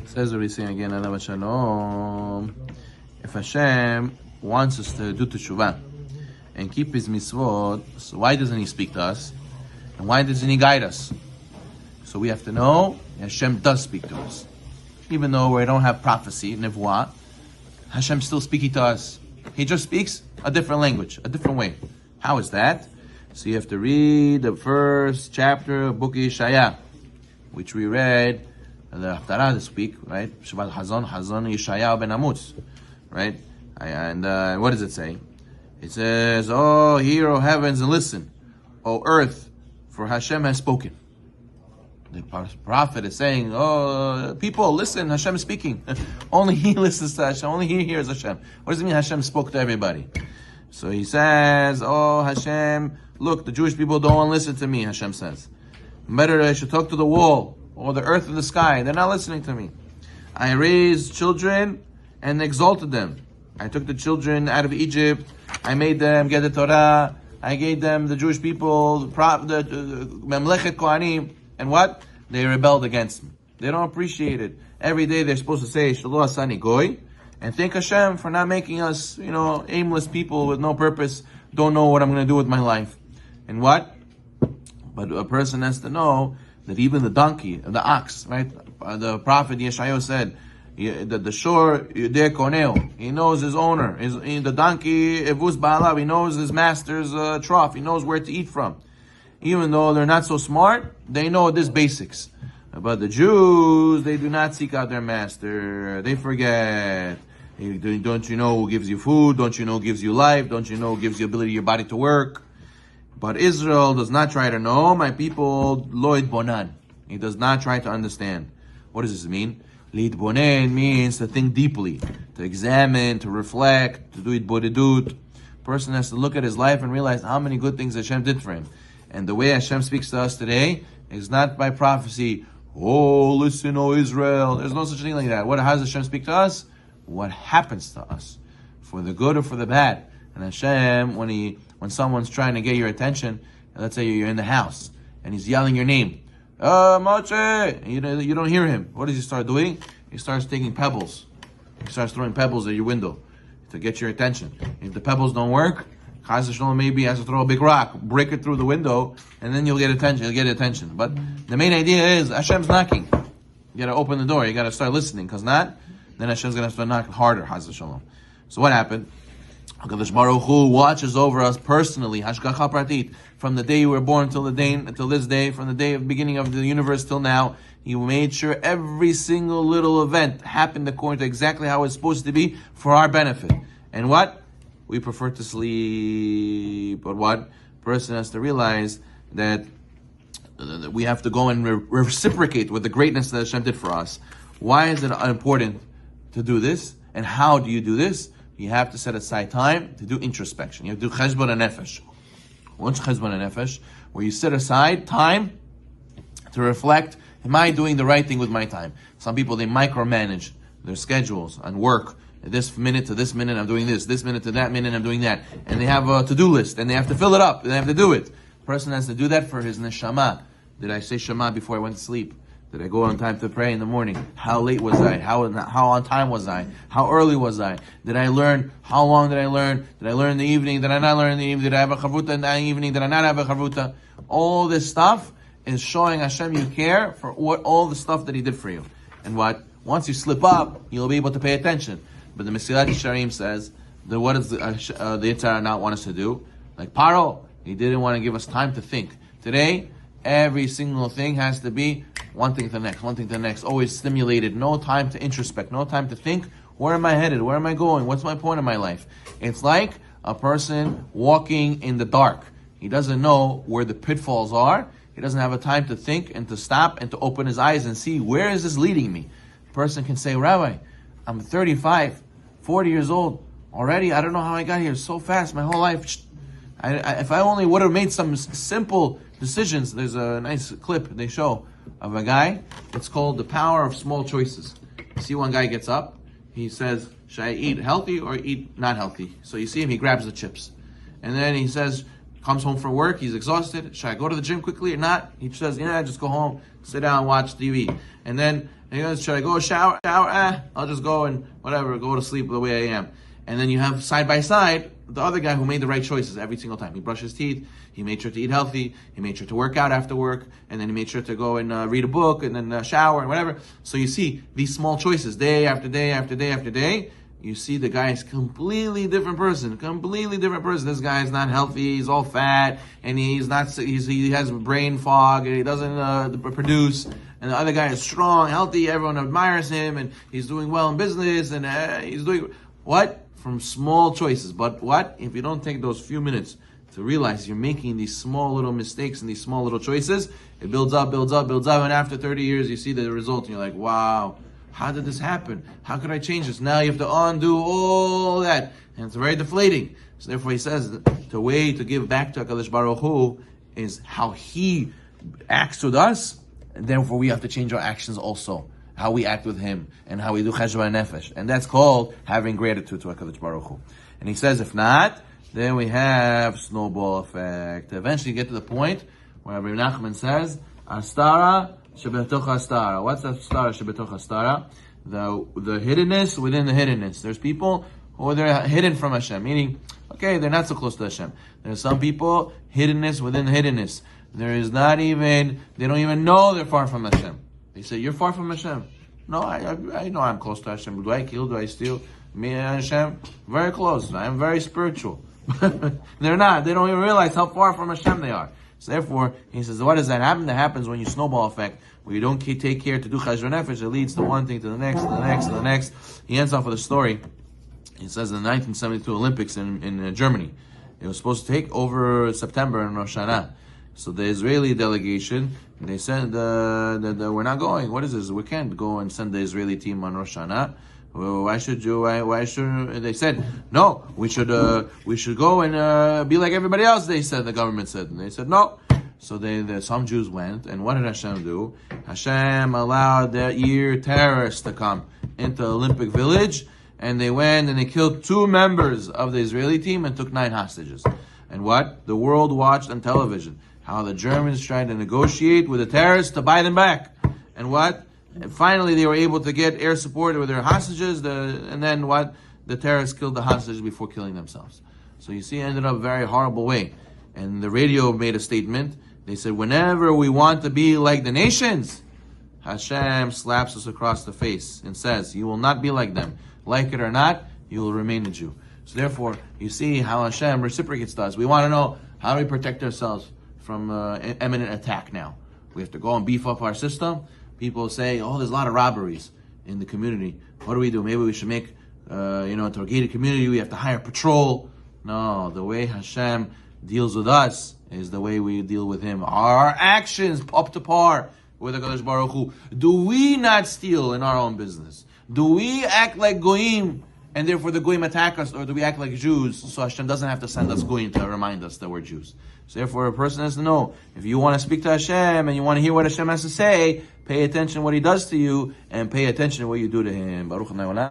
Says what he's saying again, Alav Shalom. If Hashem wants us to do Teshuva and keep His mitzvot, so why doesn't He speak to us? And why doesn't He guide us? So we have to know Hashem does speak to us. Even though we don't have prophecy, nevuah, Hashem still speaking to us. He just speaks a different language, a different way. How is that? So you have to read the first chapter of Book Yeshaya, which we read the Haftarah this week, right? Shabbat Hazon Yeshaya ben Amutz, right? And what does it say? It says, "Oh, hear, O heavens, and listen, O earth, for Hashem has spoken." The prophet is saying, "Oh, people, listen, Hashem is speaking." Only He listens to Hashem. Only He hears Hashem. What does it mean Hashem spoke to everybody? So He says, "Oh, Hashem, look, the Jewish people don't want to listen to me," Hashem says. "Better I should talk to the wall, or the earth and the sky. They're not listening to me. I raised children and exalted them. I took the children out of Egypt. I made them get the Torah. I gave them the Jewish people, the Memlechet Kohanim. And what? They rebelled against me. They don't appreciate it. Every day they're supposed to say, Shalom Asani Goy, and thank Hashem for not making us, aimless people with no purpose, don't know what I'm going to do with my life. And what? But a person has to know that even the donkey, the ox, right? The prophet Yeshayahu said, that the shore, Yudeh Koneo, he knows his owner. The donkey, Evus Ba'alav, he knows his master's trough. He knows where to eat from. Even though they're not so smart, they know these basics. But the Jews, they do not seek out their master. They forget. Don't you know who gives you food? Don't you know who gives you life? Don't you know who gives you ability your body to work? But Israel does not try to know. My people, lo bonan. He does not try to understand. What does this mean? Lidbonen means to think deeply, to examine, to reflect, to do itbodedut. Person has to look at his life and realize how many good things Hashem did for him. And the way Hashem speaks to us today is not by prophecy. Oh, listen, O Israel. There's no such thing like that. How does Hashem speak to us? What happens to us, for the good or for the bad. And Hashem, when someone's trying to get your attention, let's say you're in the house and he's yelling your name, Moshe, you don't hear him. What does he start doing? He starts taking pebbles. He starts throwing pebbles at your window to get your attention. If the pebbles don't work, Chaz Shalom maybe has to throw a big rock, break it through the window, and then you'll get attention. You'll get attention. But the main idea is Hashem's knocking. You got to open the door. You got to start listening, because not, then Hashem's going to start knocking harder. Chaz Shalom. So what happened? HaKadosh Baruch Hu watches over us personally, Hashgacha Pratit, from the day you were born until this day, from the day of beginning of the universe till now. He made sure every single little event happened according to exactly how it's supposed to be for our benefit. And what? We prefer to sleep. But what? Person has to realize that we have to go and reciprocate with the greatness that Hashem did for us. Why is it important to do this? And how do you do this? You have to set aside time to do introspection. You have to do cheshbon nefesh. What's cheshbon nefesh? Where you set aside time to reflect, am I doing the right thing with my time? Some people, they micromanage their schedules and work. This minute to this minute, I'm doing this. This minute to that minute, I'm doing that. And they have a to-do list, and they have to fill it up, and they have to do it. The person has to do that for his neshama. Did I say Shema before I went to sleep? Did I go on time to pray in the morning? How late was I? How on time was I? How early was I? Did I learn? How long did I learn? Did I learn in the evening? Did I not learn in the evening? Did I have a chavruta in the evening? Did I not have a chavruta? All this stuff is showing Hashem you care for all the stuff that He did for you. And what? Once you slip up, you'll be able to pay attention. But the Mesilat Yesharim says that what does the Yetzer Hara not want us to do? Like Paro, he didn't want to give us time to think. Today, every single thing has to be one thing to the next, one thing to the next, always stimulated, no time to introspect, no time to think, where am I headed, where am I going, what's my point in my life? It's like a person walking in the dark. He doesn't know where the pitfalls are, he doesn't have a time to think and to stop and to open his eyes and see, where is this leading me? A person can say, Rabbi, I'm 35, 40 years old, already, I don't know how I got here so fast, my whole life. If I only would have made some simple decisions. There's a nice clip they show of a guy. It's called The Power of Small Choices. You see one guy gets up, he says, should I eat healthy or eat not healthy? So you see him, he grabs the chips. And then he says, comes home from work, he's exhausted, should I go to the gym quickly or not? He says, yeah, just go home, sit down, watch TV. And then And he goes, should I go shower? I'll just go and whatever, go to sleep the way I am. And then you have side by side the other guy who made the right choices every single time. He brushed his teeth, he made sure to eat healthy, he made sure to work out after work, and then he made sure to go and read a book, and then shower, and whatever. So you see these small choices, day after day after day after day. You see the guy is completely different person. This guy is not healthy, he's all fat, and he has brain fog, and he doesn't produce. And the other guy is strong, healthy, everyone admires him, and he's doing well in business, and he's doing what? From small choices. But what? If you don't take those few minutes to realize you're making these small little mistakes and these small little choices, it builds up, and after 30 years you see the result, and you're like, wow, how did this happen? How could I change this? Now you have to undo all that, and it's very deflating. So therefore he says, the way to give back to HaKadosh Baruch Hu is how he acts with us, and therefore we have to change our actions also. How we act with him, and how we do cheshbon nefesh. And that's called having gratitude to HaKadosh Baruch Hu. And he says, if not, then we have snowball effect. Eventually get to the point where Rabbi Nachman says, Astara shebetoch astara. What's Astara shebetoch astara? The hiddenness within the hiddenness. There's people who they're hidden from Hashem, meaning, okay, they're not so close to Hashem. There's some people, hiddenness within the hiddenness. They don't even know they're far from Hashem. They say, you're far from Hashem. No, I know I'm close to Hashem. Do I kill? Do I steal? Me and Hashem, very close. I am very spiritual. They're not. They don't even realize how far from Hashem they are. So therefore, he says, what does that happen? That happens when you snowball effect, where you don't take care to do cheshbon nefesh. It leads to one thing to the next, to the next, to the next. He ends off with a story. He says in the 1972 Olympics in Germany, it was supposed to take over September in Rosh Hashanah. So the Israeli delegation, they said that we're not going. What is this? We can't go and send the Israeli team on Rosh Hashanah. Why should you? Why should? They said no. We should go and be like everybody else. They said, the government said, and they said no. So some Jews went, and what did Hashem do? Hashem allowed their terrorists to come into Olympic Village, and they went and they killed 2 members of the Israeli team and took 9 hostages. And what? The world watched on television how the Germans tried to negotiate with the terrorists to buy them back. And what? And finally they were able to get air support with their hostages, and then what? The terrorists killed the hostages before killing themselves. So you see, it ended up a very horrible way. And the radio made a statement. They said, whenever we want to be like the nations, Hashem slaps us across the face and says, you will not be like them. Like it or not, you will remain a Jew. So therefore, you see how Hashem reciprocates to us. We want to know, how do we protect ourselves from imminent attack now? We have to go and beef up our system. People say, there's a lot of robberies in the community. What do we do? Maybe we should make, a gated community. We have to hire patrol. No, the way Hashem deals with us is the way we deal with Him. Our actions up to par with HaKadosh Baruch Hu. Do we not steal in our own business? Do we act like Goyim, and therefore the Goyim attack us, or do we act like Jews, so Hashem doesn't have to send us Goyim to remind us that we're Jews? So therefore a person has to know, if you want to speak to Hashem, and you want to hear what Hashem has to say, pay attention to what He does to you, and pay attention to what you do to Him. Baruch Adonai Olam.